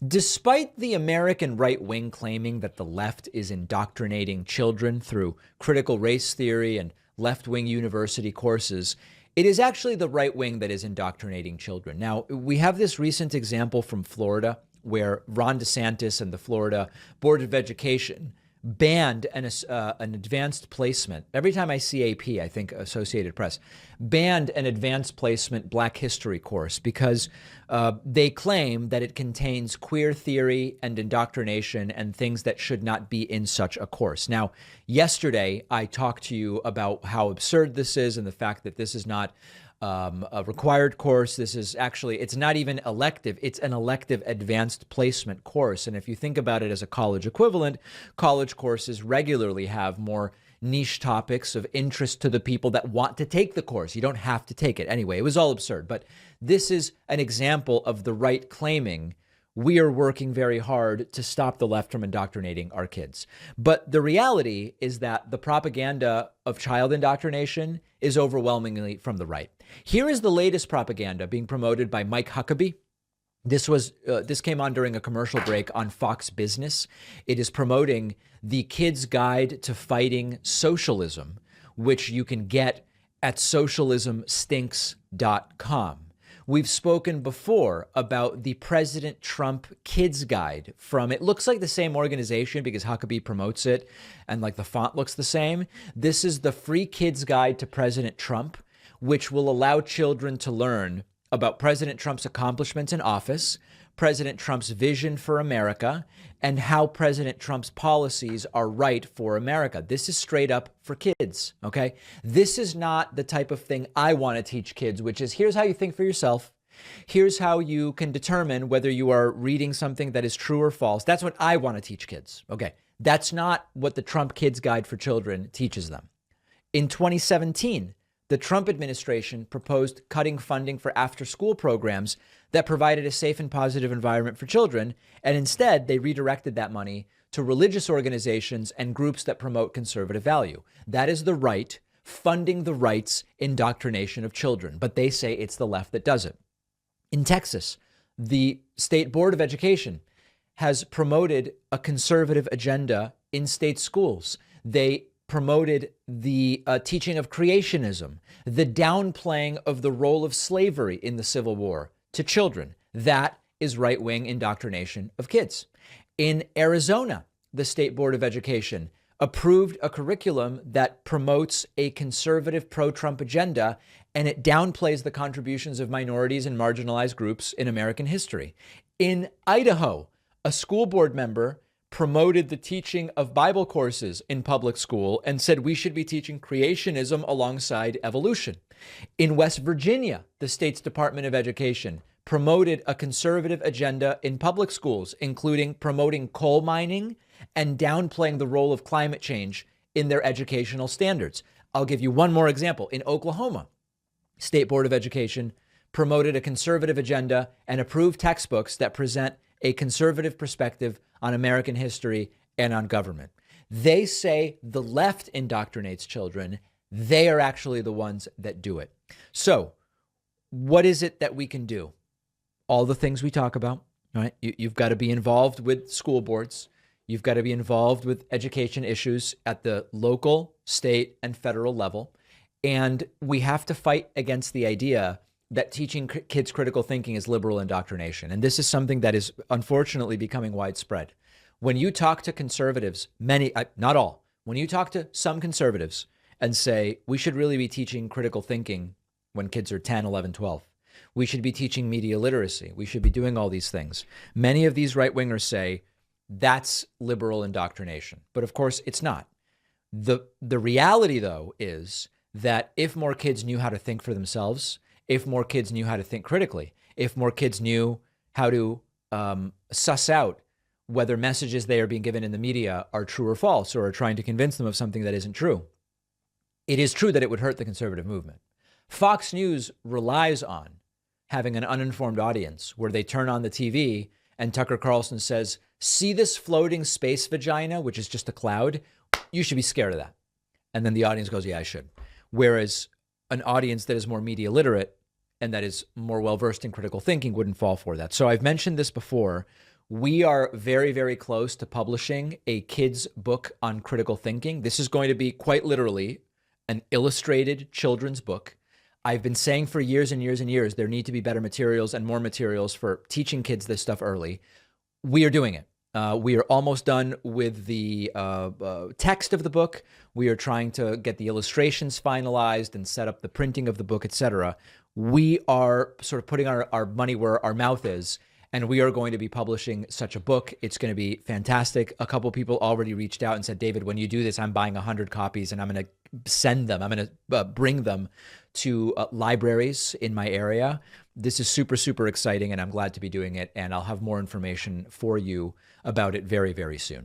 Despite the American right wing claiming that the left is indoctrinating children through critical race theory and left wing university courses, it is actually the right wing that is indoctrinating children. Now, we have this recent example from Florida where Ron DeSantis and the Florida Board of Education banned an advanced placement. Every time I see AP, I think Associated Press, banned an advanced placement Black history course because they claim that it contains queer theory and indoctrination and things that should not be in such a course. Now, yesterday, I talked to you about how absurd this is and the fact that this is not a required course. This is actually, it's not even elective. It's an elective advanced placement course. And if you think about it as a college equivalent, college courses regularly have more niche topics of interest to the people that want to take the course. You don't have to take it. Anyway, it was all absurd. But this is an example of the right claiming we are working very hard to stop the left from indoctrinating our kids. But the reality is that the propaganda of child indoctrination is overwhelmingly from the right. Here is the latest propaganda being promoted by Mike Huckabee. This came on during a commercial break on Fox Business. It is promoting the Kids Guide to Fighting Socialism, which you can get at socialismstinks.com. We've spoken before about the President Trump Kids Guide from, it looks like the same organization because Huckabee promotes it and like the font looks the same. This is the free Kids Guide to President Trump, which will allow children to learn about President Trump's accomplishments in office, President Trump's vision for America, and how President Trump's policies are right for America. This is straight up for kids, okay? This is not the type of thing I want to teach kids, which is here's how you think for yourself. Here's how you can determine whether you are reading something that is true or false. That's what I want to teach kids, okay? That's not what the Trump Kids Guide for Children teaches them. In 2017, the Trump administration proposed cutting funding for after-school programs that provided a safe and positive environment for children, and instead they redirected that money to religious organizations and groups that promote conservative value. That is the right funding the right's indoctrination of children, but they say it's the left that does it. In Texas, the State Board of Education has promoted a conservative agenda in state schools. They promoted the teaching of creationism, the downplaying of the role of slavery in the Civil War to children. That is right-wing indoctrination of kids. In Arizona, the State Board of Education approved a curriculum that promotes a conservative pro-Trump agenda, and it downplays the contributions of minorities and marginalized groups in American history. In Idaho, a school board member promoted the teaching of Bible courses in public school and said we should be teaching creationism alongside evolution. In West Virginia, the state's Department of Education promoted a conservative agenda in public schools, including promoting coal mining and downplaying the role of climate change in their educational standards. I'll give you one more example. In Oklahoma, State Board of Education promoted a conservative agenda and approved textbooks that present a conservative perspective on American history and on government. They say the left indoctrinates children. They are actually the ones that do it. So what is it that we can do? All the things we talk about, right? You've got to be involved with school boards. You've got to be involved with education issues at the local, state, and federal level. And we have to fight against the idea that teaching kids critical thinking is liberal indoctrination. And this is something that is unfortunately becoming widespread. When you talk to conservatives, many, not all, when you talk to some conservatives and say, we should really be teaching critical thinking when kids are 10, 11, 12. We should be teaching media literacy. We should be doing all these things. Many of these right-wingers say that's liberal indoctrination. But of course, it's not. The reality, though, is that if more kids knew how to think for themselves, if more kids knew how to think critically, if more kids knew how to suss out whether messages they are being given in the media are true or false, or are trying to convince them of something that isn't true, it is true that it would hurt the conservative movement. Fox News relies on having an uninformed audience where they turn on the TV and Tucker Carlson says, see this floating space vagina, which is just a cloud? You should be scared of that. And then the audience goes, yeah, I should. Whereas an audience that is more media literate and that is more well-versed in critical thinking wouldn't fall for that. So I've mentioned this before. We are very, very close to publishing a kid's book on critical thinking. This is going to be quite literally an illustrated children's book. I've been saying for years and years and years, there need to be better materials and more materials for teaching kids this stuff early. We are doing it. We are almost done with the text of the book. We are trying to get the illustrations finalized and set up the printing of the book, etc. We are sort of putting our money where our mouth is, and we are going to be publishing such a book. It's going to be fantastic. A couple people already reached out and said, David, when you do this, I'm buying 100 copies and I'm going to send them. I'm going to bring them to libraries in my area. This is super, super exciting, and I'm glad to be doing it. And I'll have more information for you about it very, very soon.